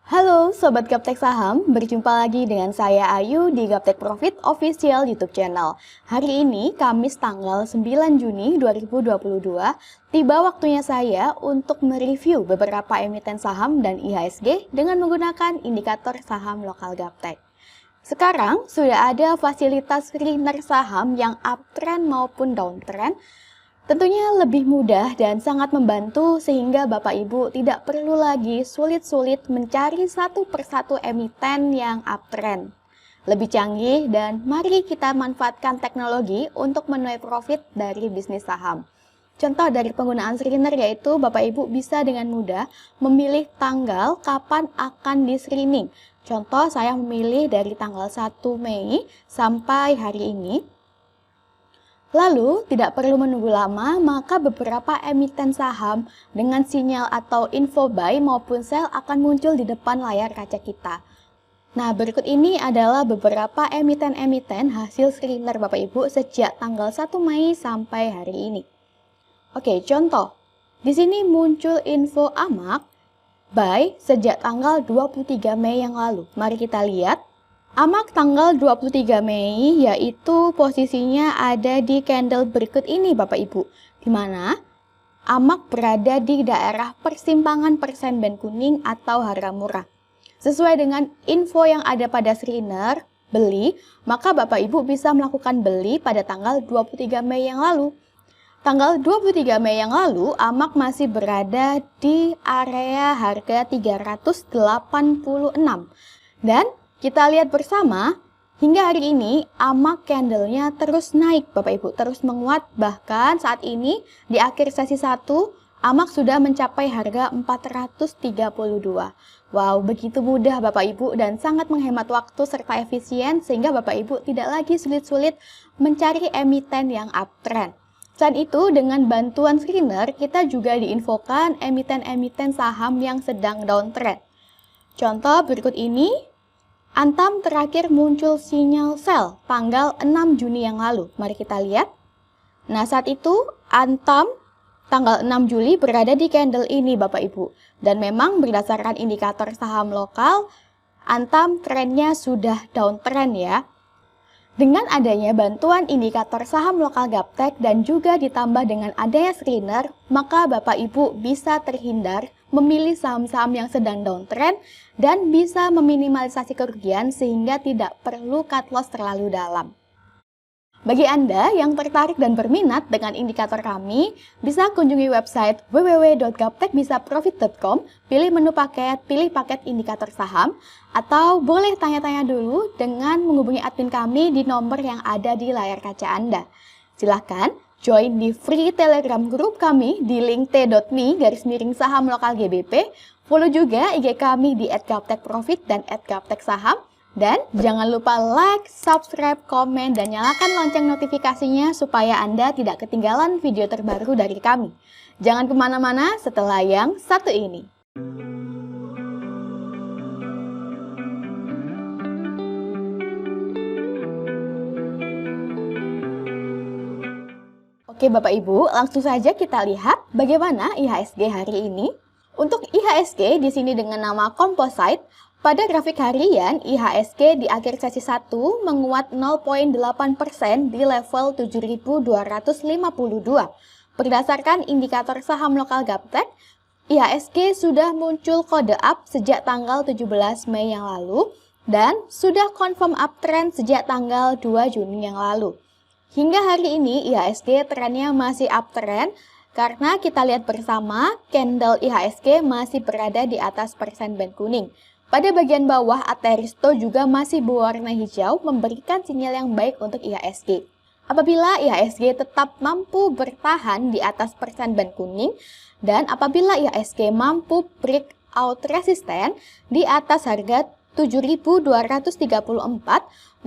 Halo Sobat Gaptek Saham, berjumpa lagi dengan saya Ayu di Gaptek Profit Official YouTube channel. Hari ini, Kamis tanggal 9 Juni 2022, tiba waktunya saya untuk mereview beberapa emiten saham dan IHSG dengan menggunakan indikator saham lokal Gaptek. Sekarang, sudah ada fasilitas screener saham yang uptrend maupun downtrend. Tentunya lebih mudah dan sangat membantu sehingga Bapak Ibu tidak perlu lagi sulit-sulit mencari satu persatu emiten yang uptrend. Lebih canggih dan mari kita manfaatkan teknologi untuk menuai profit dari bisnis saham. Contoh dari penggunaan screener yaitu Bapak Ibu bisa dengan mudah memilih tanggal kapan akan di screening. Contoh saya memilih dari tanggal 1 Mei sampai hari ini. Lalu, tidak perlu menunggu lama, maka beberapa emiten saham dengan sinyal atau info buy maupun sell akan muncul di depan layar kaca kita. Nah, berikut ini adalah beberapa emiten-emiten hasil screener Bapak Ibu sejak tanggal 1 Mei sampai hari ini. Oke, contoh. Di sini muncul info AMAK buy sejak tanggal 23 Mei yang lalu. Mari kita lihat. AMAK tanggal 23 Mei yaitu posisinya ada di candle berikut ini Bapak Ibu, di mana AMAK berada di daerah persimpangan persen band kuning atau harga murah. Sesuai dengan info yang ada pada screener, beli, maka Bapak Ibu bisa melakukan beli pada tanggal 23 Mei yang lalu. Tanggal 23 Mei yang lalu, AMAK masih berada di area harga 386. Dan kita lihat bersama, hingga hari ini AMAK candle-nya terus naik Bapak Ibu, terus menguat. Bahkan saat ini di akhir sesi 1, AMAK sudah mencapai harga 432. Wow, begitu mudah Bapak Ibu dan sangat menghemat waktu serta efisien sehingga Bapak Ibu tidak lagi sulit-sulit mencari emiten yang uptrend. Selain itu, dengan bantuan screener, kita juga diinfokan emiten-emiten saham yang sedang downtrend. Contoh berikut ini. Antam terakhir muncul sinyal sell tanggal 6 Juni yang lalu. Mari kita lihat. Nah, saat itu Antam tanggal 6 Juli berada di candle ini Bapak Ibu. Dan memang berdasarkan indikator saham lokal, Antam trennya sudah downtrend ya. Dengan adanya bantuan indikator saham lokal Gaptek dan juga ditambah dengan adanya screener, maka Bapak Ibu bisa terhindar memilih saham-saham yang sedang downtrend dan bisa meminimalisasi kerugian sehingga tidak perlu cut loss terlalu dalam. Bagi Anda yang tertarik dan berminat dengan indikator kami, bisa kunjungi website www.gaptekbisaprofit.com, pilih menu paket, pilih paket indikator saham, atau boleh tanya-tanya dulu dengan menghubungi admin kami di nomor yang ada di layar kaca Anda. Silahkan join di free Telegram group kami di link t.me/saham lokal GBP, follow juga IG kami di @gaptekprofit dan @gapteksaham. Dan jangan lupa like, subscribe, komen, dan nyalakan lonceng notifikasinya supaya Anda tidak ketinggalan video terbaru dari kami. Jangan kemana-mana setelah yang satu ini. Oke Bapak Ibu, langsung saja kita lihat bagaimana IHSG hari ini. Untuk IHSG di sini dengan nama Composite, pada grafik harian, IHSG di akhir sesi 1 menguat 0,8% di level 7.252. Berdasarkan indikator saham lokal Gaptek, IHSG sudah muncul kode up sejak tanggal 17 Mei yang lalu dan sudah confirm uptrend sejak tanggal 2 Juni yang lalu. Hingga hari ini, IHSG trennya masih uptrend karena kita lihat bersama, candle IHSG masih berada di atas persen band kuning. Pada bagian bawah, Ateristo juga masih berwarna hijau, memberikan sinyal yang baik untuk IHSG. Apabila IHSG tetap mampu bertahan di atas persen band kuning, dan apabila IHSG mampu breakout resisten di atas harga 7.234,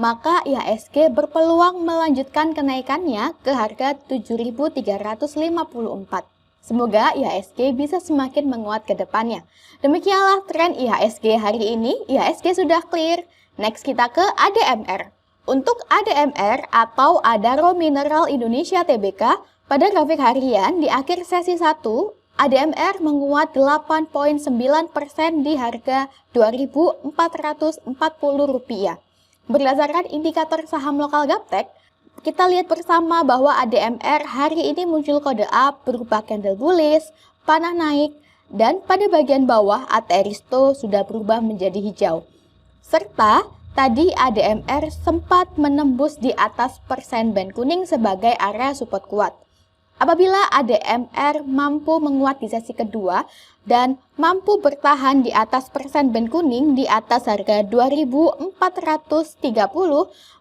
maka IHSG berpeluang melanjutkan kenaikannya ke harga 7.354. Semoga IHSG bisa semakin menguat ke depannya. Demikianlah tren IHSG hari ini. IHSG sudah clear. Next kita ke ADMR. Untuk ADMR atau Adaro Mineral Indonesia Tbk, pada grafik harian di akhir sesi 1, ADMR menguat 8,9% di harga Rp2.440. Berdasarkan indikator saham lokal Gaptek, kita lihat bersama bahwa ADMR hari ini muncul kode up berupa candle bullish, panah naik, dan pada bagian bawah AT Aristo sudah berubah menjadi hijau. Serta tadi ADMR sempat menembus di atas persen band kuning sebagai area support kuat. Apabila ADMR mampu menguat di sesi kedua dan mampu bertahan di atas persen band kuning di atas harga 2.430,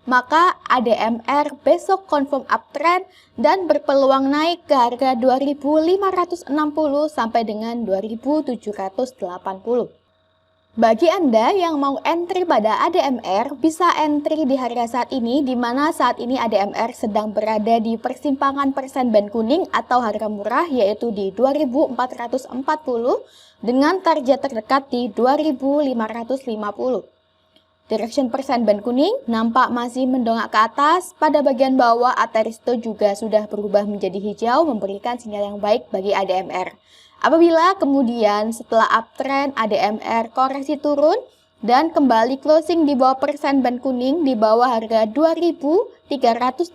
maka ADMR besok confirm uptrend dan berpeluang naik ke harga 2.560 sampai dengan 2.780. Bagi Anda yang mau entry pada ADMR, bisa entry di harga saat ini, di mana saat ini ADMR sedang berada di persimpangan persen band kuning atau harga murah, yaitu di 2.440 dengan target terdekat di 2.550. Direction persen band kuning nampak masih mendongak ke atas. Pada bagian bawah AT Aristo juga sudah berubah menjadi hijau, memberikan sinyal yang baik bagi ADMR. Apabila kemudian setelah uptrend ADMR koreksi turun dan kembali closing di bawah persen band kuning di bawah harga 2.380,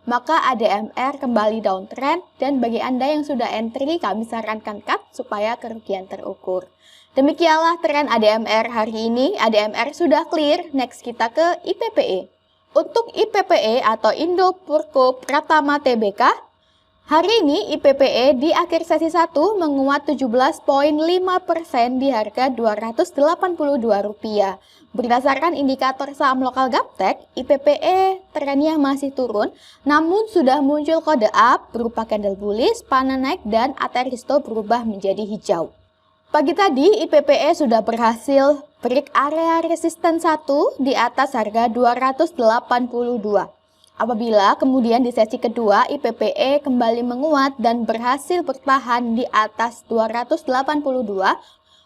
maka ADMR kembali downtrend dan bagi Anda yang sudah entry kami sarankan cut supaya kerugian terukur. Demikianlah tren ADMR hari ini. ADMR sudah clear, next kita ke IPPE. Untuk IPPE atau Indo Purko Pratama Tbk, hari ini IPPE di akhir sesi 1 menguat 17,5% di harga Rp282. Berdasarkan indikator saham lokal Gaptek, IPPE trennya masih turun, namun sudah muncul kode up berupa candle bullish, panah naik, dan AT Aristo berubah menjadi hijau. Pagi tadi IPPE sudah berhasil break area resisten 1 di atas harga 282. Apabila kemudian di sesi kedua IPPE kembali menguat dan berhasil bertahan di atas 282,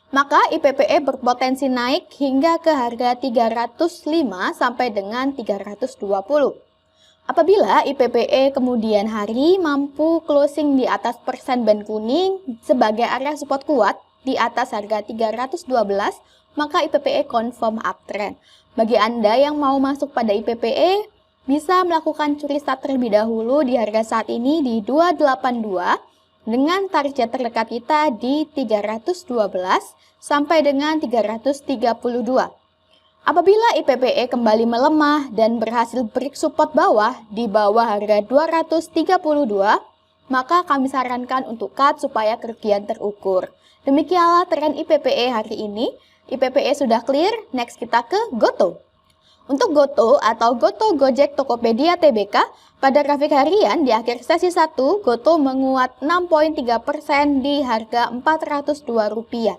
maka IPPE berpotensi naik hingga ke harga 305 sampai dengan 320. Apabila IPPE kemudian hari mampu closing di atas persen band kuning sebagai area support kuat di atas harga 312, maka IPPE confirm uptrend. Bagi Anda yang mau masuk pada IPPE, bisa melakukan curi start terlebih dahulu di harga saat ini di 282 dengan target terdekat kita di 312 sampai dengan 332. Apabila IPPE kembali melemah dan berhasil break support bawah di bawah harga 232, maka kami sarankan untuk cut supaya kerugian terukur. Demikianlah tren IPPE hari ini. IPPE sudah clear, next kita ke GoTo. Untuk GoTo atau GoTo Gojek Tokopedia Tbk, pada grafik harian di akhir sesi 1, GoTo menguat 6,3% di harga Rp402.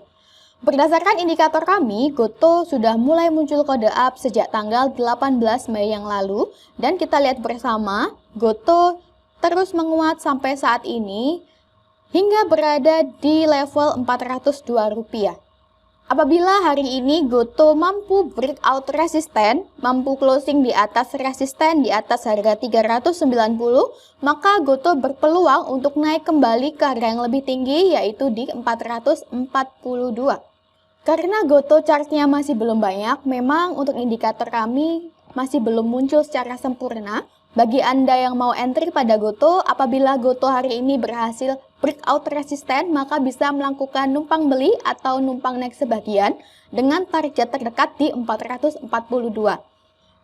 Berdasarkan indikator kami, GoTo sudah mulai muncul kode up sejak tanggal 18 Mei yang lalu, dan kita lihat bersama, GoTo terus menguat sampai saat ini hingga berada di level Rp402. Apabila hari ini GoTo mampu breakout resisten, mampu closing di atas resisten di atas harga 390, maka GoTo berpeluang untuk naik kembali ke harga yang lebih tinggi yaitu di 442. Karena GoTo chartnya masih belum banyak, memang untuk indikator kami masih belum muncul secara sempurna. Bagi Anda yang mau entry pada GoTo, apabila GoTo hari ini berhasil breakout resisten, maka bisa melakukan numpang beli atau numpang naik sebagian dengan target terdekat di 442.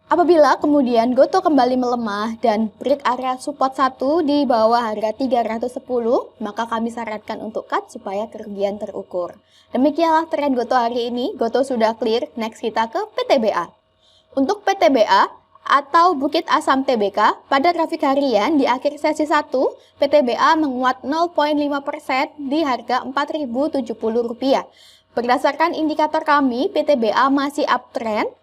Apabila kemudian GoTo kembali melemah dan break area support 1 di bawah harga 310, maka kami sarankan untuk cut supaya kerugian terukur. Demikianlah tren GoTo hari ini. GoTo sudah clear, next kita ke PTBA. Untuk PTBA atau Bukit Asam Tbk, pada grafik harian di akhir sesi 1, PTBA menguat 0,5% di harga Rp4.070. Berdasarkan indikator kami, PTBA masih uptrend.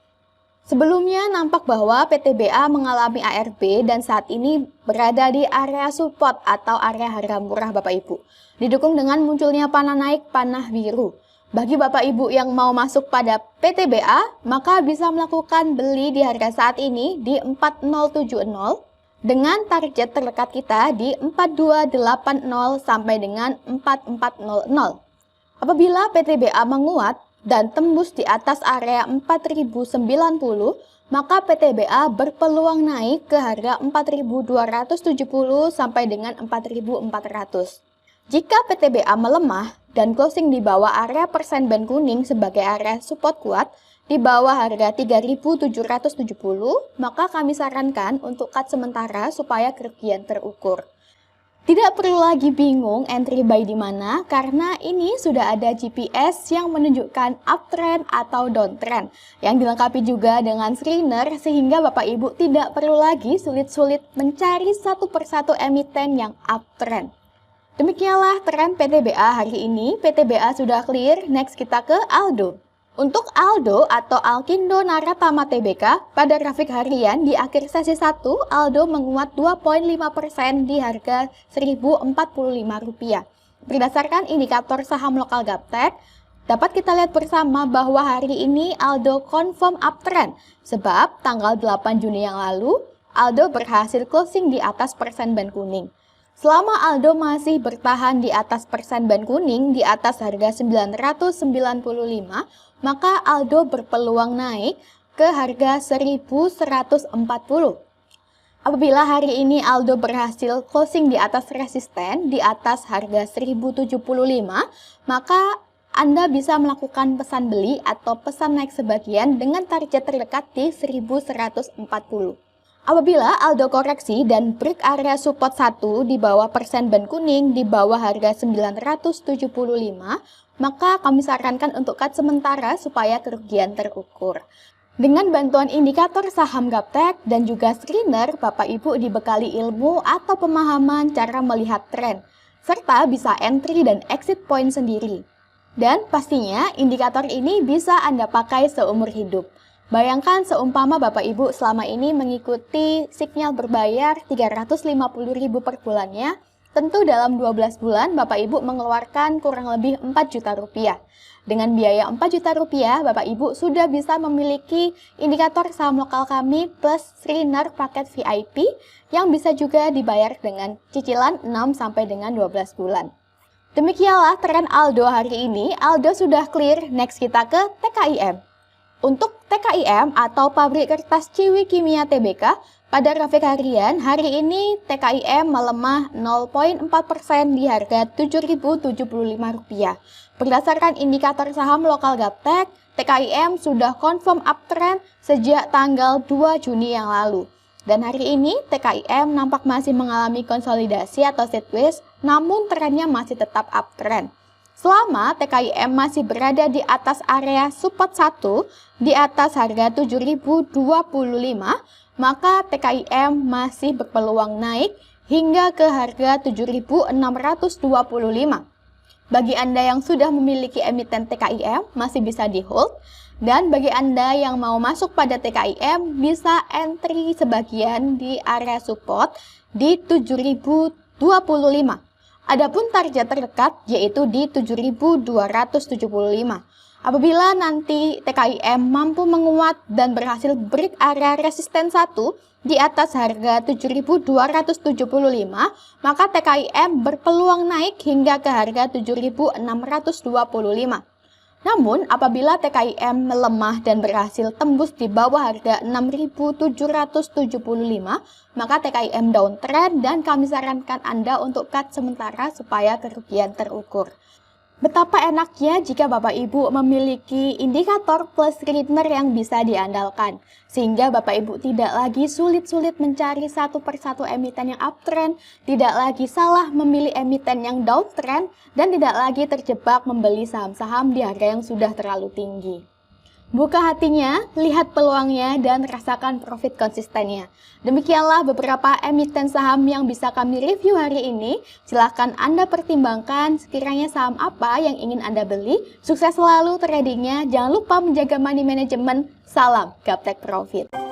Sebelumnya nampak bahwa PTBA mengalami ARB dan saat ini berada di area support atau area harga murah Bapak Ibu. Didukung dengan munculnya panah naik, panah biru. Bagi Bapak Ibu yang mau masuk pada PTBA, maka bisa melakukan beli di harga saat ini di 4070 dengan target terdekat kita di 4280 sampai dengan 4400. Apabila PTBA menguat dan tembus di atas area 4090, maka PTBA berpeluang naik ke harga 4270 sampai dengan 4400. Jika PTBA melemah dan closing di bawah area persen band kuning sebagai area support kuat di bawah harga 3770, maka kami sarankan untuk cut sementara supaya kerugian terukur. Tidak perlu lagi bingung entry buy di mana karena ini sudah ada GPS yang menunjukkan uptrend atau downtrend yang dilengkapi juga dengan screener sehingga Bapak Ibu tidak perlu lagi sulit-sulit mencari satu persatu emiten yang uptrend. Demikianlah tren PTBA hari ini. PTBA sudah clear, next kita ke Aldo. Untuk Aldo atau Alkindo Naratama Tbk, pada grafik harian di akhir sesi 1, Aldo menguat 2,5% di harga Rp1.045. Berdasarkan indikator saham lokal Gaptek, dapat kita lihat bersama bahwa hari ini Aldo confirm uptrend, sebab tanggal 8 Juni yang lalu, Aldo berhasil closing di atas persen band kuning. Selama Aldo masih bertahan di atas persen band kuning, di atas harga 995, maka Aldo berpeluang naik ke harga 1140. Apabila hari ini Aldo berhasil closing di atas resisten, di atas harga 1075, maka Anda bisa melakukan pesan beli atau pesan naik sebagian dengan target terdekat di 1140. Apabila Aldo koreksi dan break area support 1 di bawah persen band kuning di bawah harga 975, maka kami sarankan untuk cut sementara supaya kerugian terukur. Dengan bantuan indikator saham Gaptek dan juga screener, Bapak Ibu dibekali ilmu atau pemahaman cara melihat tren, serta bisa entry dan exit point sendiri. Dan pastinya indikator ini bisa Anda pakai seumur hidup. Bayangkan seumpama Bapak Ibu selama ini mengikuti sinyal berbayar Rp350.000 per bulannya, tentu dalam 12 bulan Bapak Ibu mengeluarkan kurang lebih Rp4 juta. Dengan biaya Rp4 juta, Bapak Ibu sudah bisa memiliki indikator saham lokal kami plus screener paket VIP yang bisa juga dibayar dengan cicilan 6 sampai dengan 12 bulan. Demikianlah tren Aldo hari ini. Aldo sudah clear, next kita ke TKIM. Untuk TKIM atau Pabrik Kertas Ciwi Kimia Tbk, pada grafik harian, hari ini TKIM melemah 0,4% di harga Rp7.075. Berdasarkan indikator saham lokal Gaptek, TKIM sudah confirm uptrend sejak tanggal 2 Juni yang lalu. Dan hari ini TKIM nampak masih mengalami konsolidasi atau sideways, namun trennya masih tetap uptrend. Selama TKIM masih berada di atas area support 1 di atas harga Rp7.025, maka TKIM masih berpeluang naik hingga ke harga Rp7.625. Bagi Anda yang sudah memiliki emiten TKIM masih bisa di hold, dan bagi Anda yang mau masuk pada TKIM bisa entry sebagian di area support di Rp7.025. Adapun target terdekat yaitu di Rp7.275. Apabila nanti TKIM mampu menguat dan berhasil break area resisten 1 di atas harga Rp7.275, maka TKIM berpeluang naik hingga ke harga Rp7.625. Namun, apabila TKIM melemah dan berhasil tembus di bawah harga Rp6.775, maka TKIM downtrend dan kami sarankan Anda untuk cut sementara supaya kerugian terukur. Betapa enaknya jika Bapak Ibu memiliki indikator plus screener yang bisa diandalkan, sehingga Bapak Ibu tidak lagi sulit-sulit mencari satu persatu emiten yang uptrend, tidak lagi salah memilih emiten yang downtrend, dan tidak lagi terjebak membeli saham-saham di harga yang sudah terlalu tinggi. Buka hatinya, lihat peluangnya, dan rasakan profit konsistennya. Demikianlah beberapa emiten saham yang bisa kami review hari ini. Silahkan Anda pertimbangkan sekiranya saham apa yang ingin Anda beli. Sukses selalu tradingnya, jangan lupa menjaga money management. Salam Gaptek Profit.